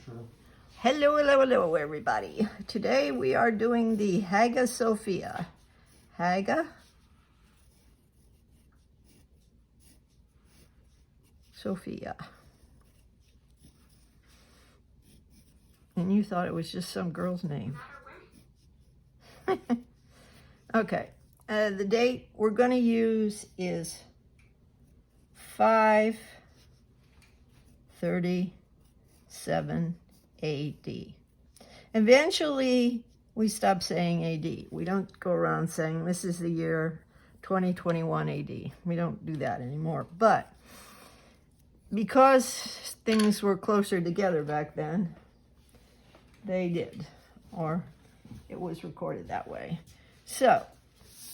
Hello, hello, hello, everybody. Today we are doing the Hagia Sophia. Hagia Sophia. And you thought it was just some girl's name. Okay. The date we're going to use is 537 AD. Eventually, we stop saying AD. We don't go around saying this is the year 2021 AD. We don't do that anymore. But because things were closer together back then, they did, or it was recorded that way. So,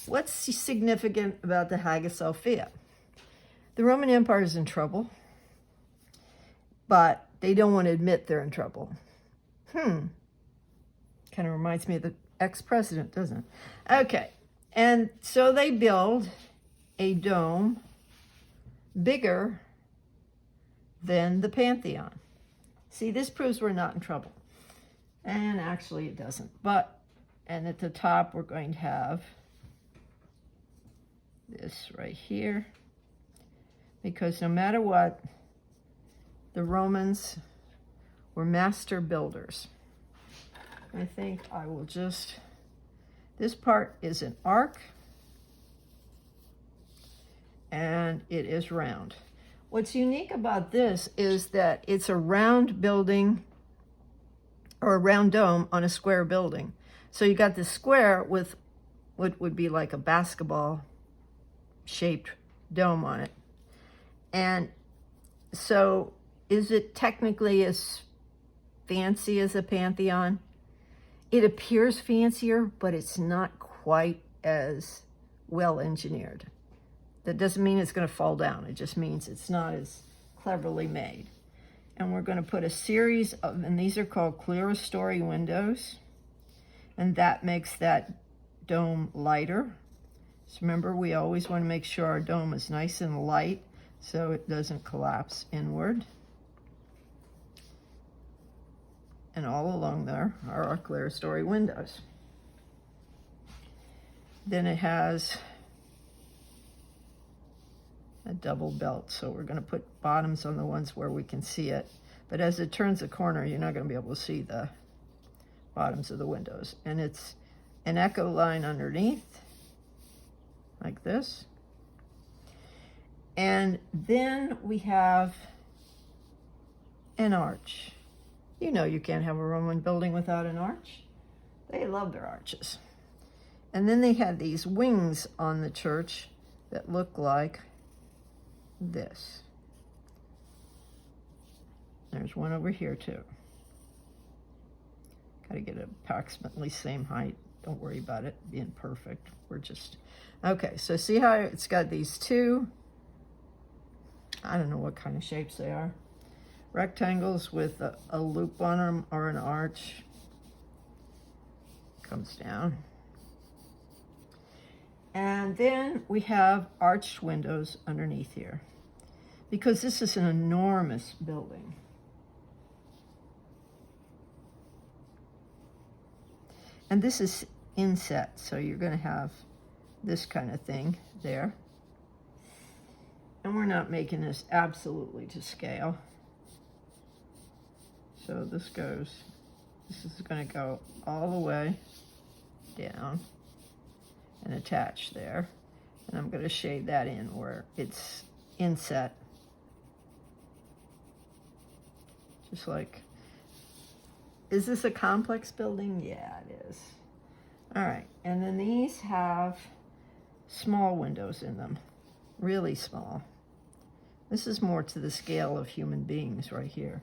what's significant about the Hagia Sophia? The Roman Empire is in trouble, but they don't want to admit they're in trouble. Kind of reminds me of the ex-president, doesn't it? Okay, and so they build a dome bigger than the Pantheon. See, this proves we're not in trouble. And actually it doesn't. And at the top we're going to have this right here. Because no matter what, the Romans were master builders. I think I will just, this part is an arc, and it is round. What's unique about this is that it's a round building, or a round dome on a square building. So you got this square with what would be like a basketball-shaped dome on it. And so is it technically as fancy as a Pantheon? It appears fancier, but it's not quite as well engineered. That doesn't mean it's going to fall down. It just means it's not as cleverly made. And we're going to put a series of, and these are called clerestory windows. And that makes that dome lighter. So remember, we always want to make sure our dome is nice and light so it doesn't collapse inward. And all along there are our clerestory windows. Then it has a double belt, so we're going to put bottoms on the ones where we can see it. But as it turns the corner, you're not going to be able to see the bottoms of the windows. And it's an echo line underneath, like this. And then we have an arch. You know you can't have a Roman building without an arch. They love their arches. And then they had these wings on the church that look like this. There's one over here too. Got to get it approximately same height. Don't worry about it being perfect. We're just, okay, so see how it's got these two, I don't know what kind of shapes they are. Rectangles with a loop on them, or an arch. Comes down. And then we have arched windows underneath here, because this is an enormous building. And this is inset, so you're going to have this kind of thing there. And we're not making this absolutely to scale. So this is going to go all the way down and attach there. And I'm going to shade that in where it's inset. Just like, is this a complex building? Yeah, it is. All right, and then these have small windows in them, really small. This is more to the scale of human beings right here.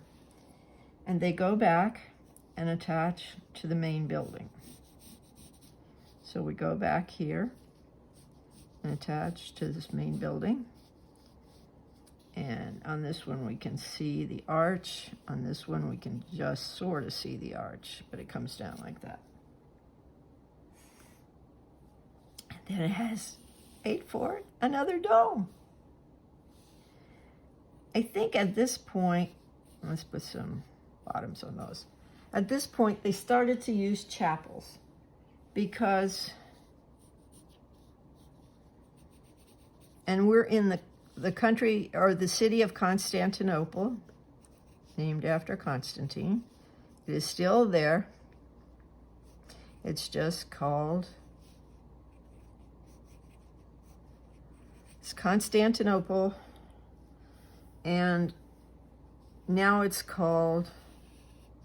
And they go back and attach to the main building. So we go back here and attach to this main building. And on this one we can see the arch. On this one we can just sort of see the arch, but it comes down like that. And then it has, wait for it, another dome. I think at this point, let's put some bottoms on those. At this point, they started to use chapels because, and we're in the country or the city of Constantinople, named after Constantine. It is still there. It's just called, it's Constantinople, and now it's called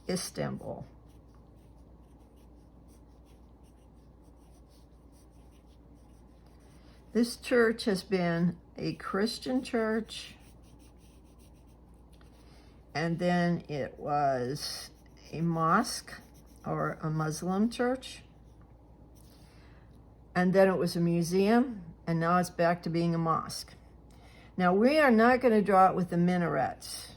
Istanbul. This church has been a Christian church, and then it was a mosque or a Muslim church, and then it was a museum, and now it's back to being a mosque. Now, we are not going to draw it with the minarets.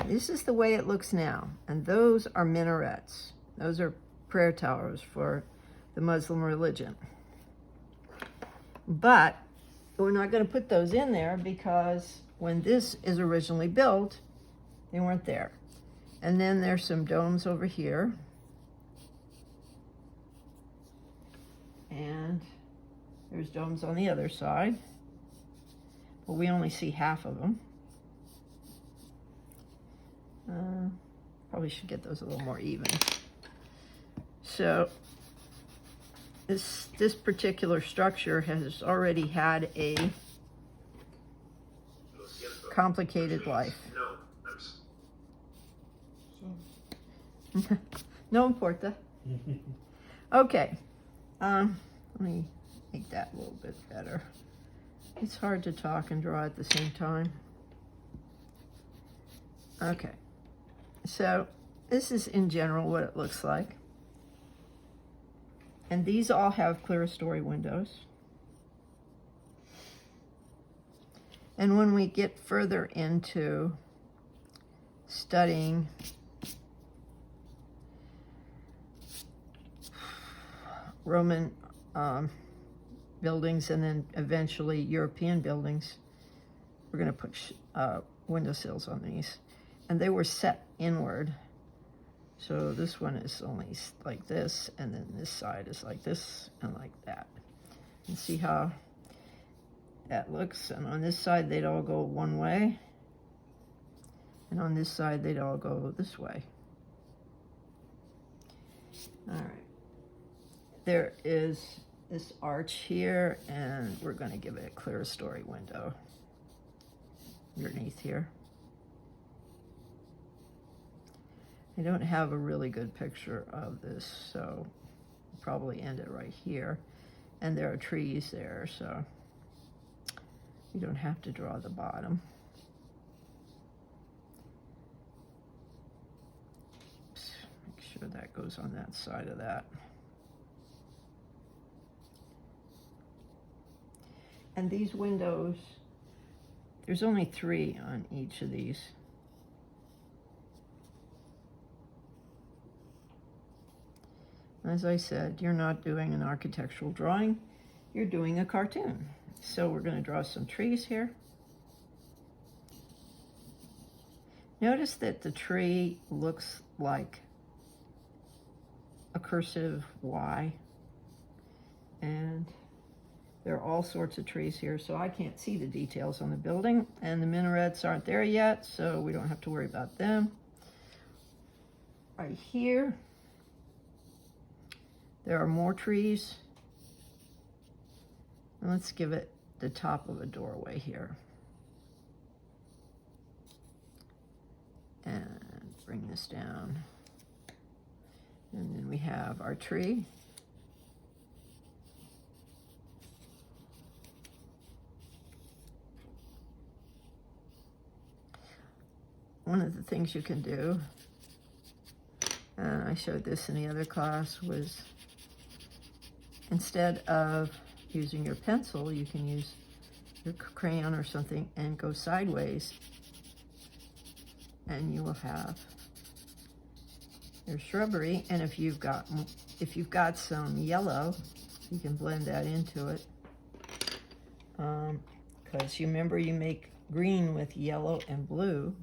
This is the way it looks now, and those are minarets. Those are prayer towers for the Muslim religion. But we're not going to put those in there because when this is originally built, they weren't there. And then there's some domes over here. And there's domes on the other side, but we only see half of them. Probably should get those a little more even. So this particular structure has already had a complicated life. No importa. Okay. Let me make that a little bit better. It's hard to talk and draw at the same time. Okay. So this is in general what it looks like. And these all have clerestory windows. And when we get further into studying Roman buildings and then eventually European buildings, we're going to put windowsills on these. And they were set inward. So this one is only like this, and then this side is like this and like that. And see how that looks? And on this side, they'd all go one way. And on this side, they'd all go this way. All right. There is this arch here, and we're going to give it a clerestory window underneath here. I don't have a really good picture of this, so I'll probably end it right here. And there are trees there, so you don't have to draw the bottom. Oops, make sure that goes on that side of that. And these windows, there's only 3 on each of these. As I said, you're not doing an architectural drawing, you're doing a cartoon. So we're going to draw some trees here. Notice that the tree looks like a cursive Y. And there are all sorts of trees here, so I can't see the details on the building. And the minarets aren't there yet, so we don't have to worry about them. Right here, there are more trees. And let's give it the top of a doorway here. And bring this down. And then we have our tree. One of the things you can do, and I showed this in the other class, was instead of using your pencil, you can use your crayon or something and go sideways, and you will have your shrubbery. And if you've got some yellow, you can blend that into it, because you remember you make green with yellow and blue.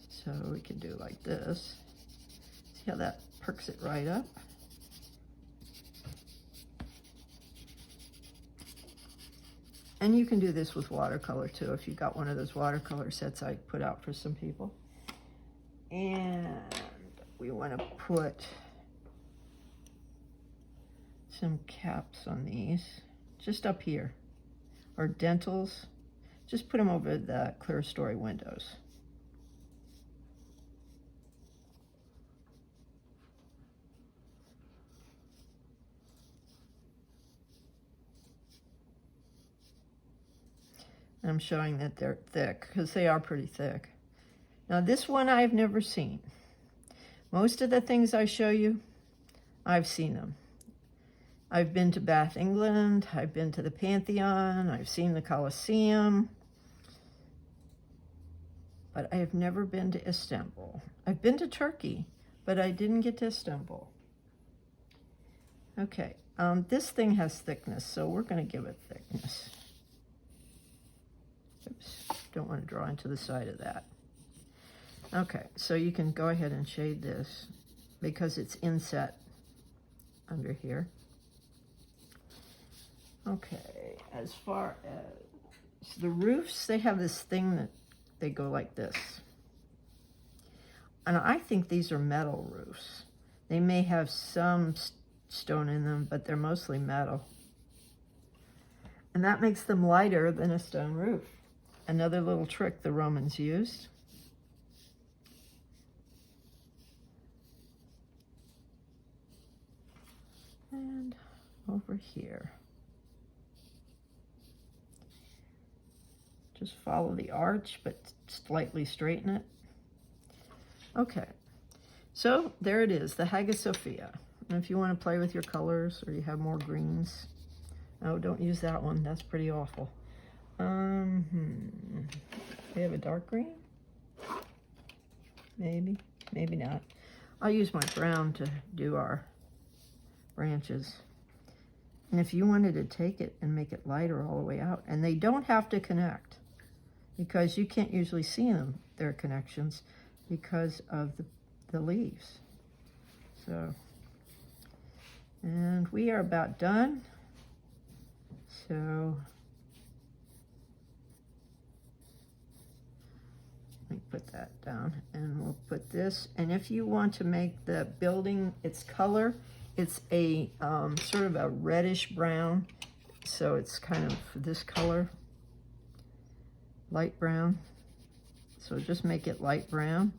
So we can do like this. See how that perks it right up? And you can do this with watercolor too, if you got one of those watercolor sets I put out for some people. And we want to put some caps on these, just up here, or dentals. Just put them over the clear story windows. I'm showing that they're thick, because they are pretty thick. Now this one I've never seen. Most of the things I show you, I've seen them. I've been to Bath, England, I've been to the Pantheon, I've seen the Colosseum, but I have never been to Istanbul. I've been to Turkey, but I didn't get to Istanbul. Okay, this thing has thickness, so we're going to give it thickness. Oops, don't want to draw into the side of that. Okay, so you can go ahead and shade this because it's inset under here. Okay, as far as the roofs, they have this thing that they go like this. And I think these are metal roofs. They may have some stone in them, but they're mostly metal. And that makes them lighter than a stone roof. Another little trick the Romans used. And over here. Just follow the arch, but slightly straighten it. Okay, so there it is, the Hagia Sophia. And if you want to play with your colors or you have more greens, oh, don't use that one, that's pretty awful. We have a dark green? Maybe, maybe not. I'll use my brown to do our branches. And if you wanted to take it and make it lighter all the way out, and they don't have to connect, because you can't usually see them, their connections, because of the leaves. So, and we are about done. So, let me put that down, and we'll put this. And if you want to make the building its color, it's a sort of a reddish brown. So it's kind of this color, light brown. So just make it light brown.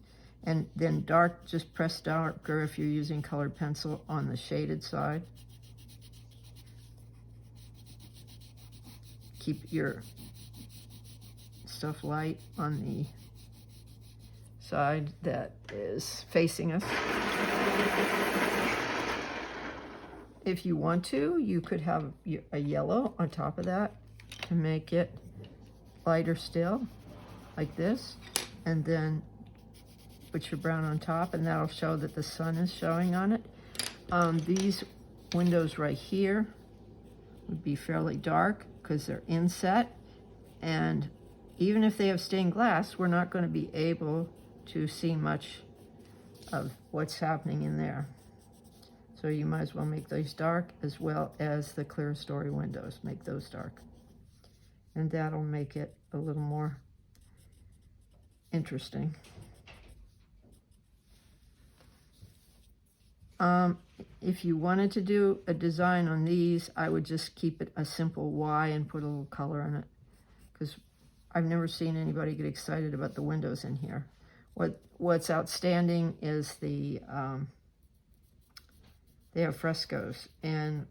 And then dark, just press darker if you're using colored pencil on the shaded side. Keep your stuff light on the side that is facing us. If you want to, you could have a yellow on top of that to make it lighter still, like this, and then put your brown on top, and that'll show that the sun is showing on it. These windows right here would be fairly dark because they're inset, and even if they have stained glass, we're not going to be able to see much of what's happening in there. So you might as well make those dark, as well as the clear story windows. Make those dark. And that'll make it a little more interesting. If you wanted to do a design on these, I would just keep it a simple Y and put a little color in it, because I've never seen anybody get excited about the windows in here. What's outstanding is they have frescoes, and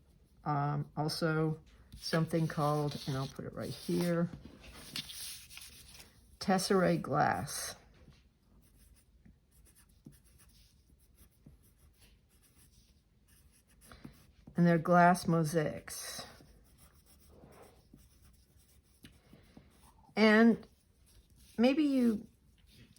also something called, and I'll put it right here, tesserae glass. And they're glass mosaics. And maybe you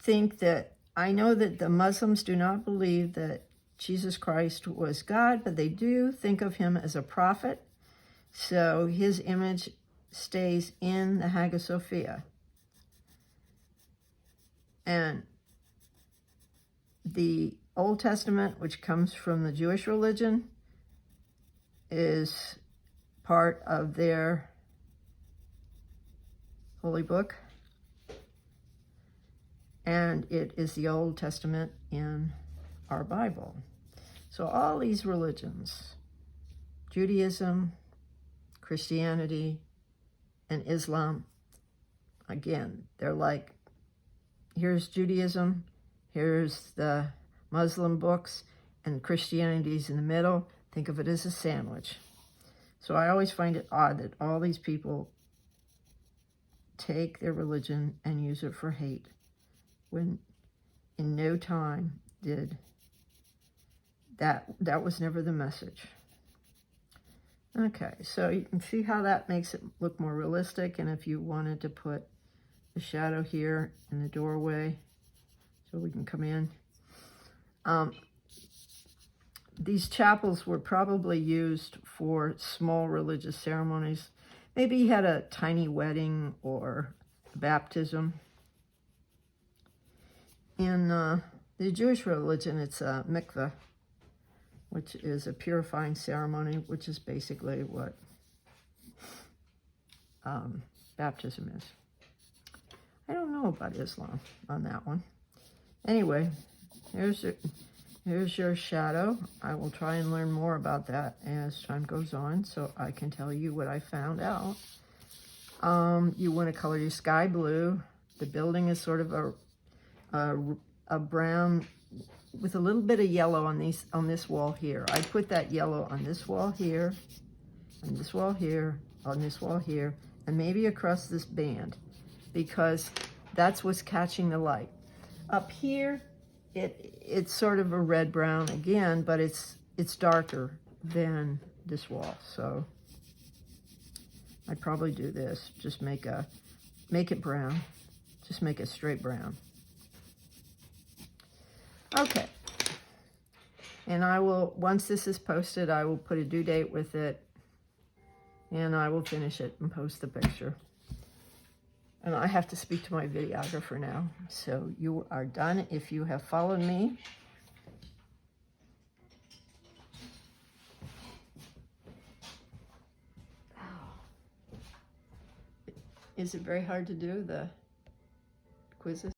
think that, I know that the Muslims do not believe that Jesus Christ was God, but they do think of him as a prophet. So his image stays in the Hagia Sophia. And the Old Testament, which comes from the Jewish religion, is part of their holy book. And it is the Old Testament in our Bible. So all these religions, Judaism, Christianity, and Islam, again, they're like, here's Judaism, here's the Muslim books, and Christianity's in the middle. Think of it as a sandwich. So I always find it odd that all these people take their religion and use it for hate, when in no time did that was never the message. Okay, so you can see how that makes it look more realistic. And if you wanted to put the shadow here in the doorway so we can come in. These chapels were probably used for small religious ceremonies. Maybe you had a tiny wedding or baptism. In the Jewish religion, it's a mikveh, which is a purifying ceremony, which is basically what baptism is. I don't know about Islam on that one. Anyway, here's your shadow. I will try and learn more about that as time goes on, so I can tell you what I found out. You want to color your sky blue. The building is sort of a brown with a little bit of yellow on this wall here. I put that yellow on this wall here, on this wall here, on this wall here, and maybe across this band, because that's what's catching the light. Up here, it's sort of a red-brown again, but it's darker than this wall. So I'd probably do this. Just make it brown. Just make it straight brown. Okay. And I will, once this is posted, I will put a due date with it, and I will finish it and post the picture. And I have to speak to my videographer now. So you are done if you have followed me. Is it very hard to do the quizzes?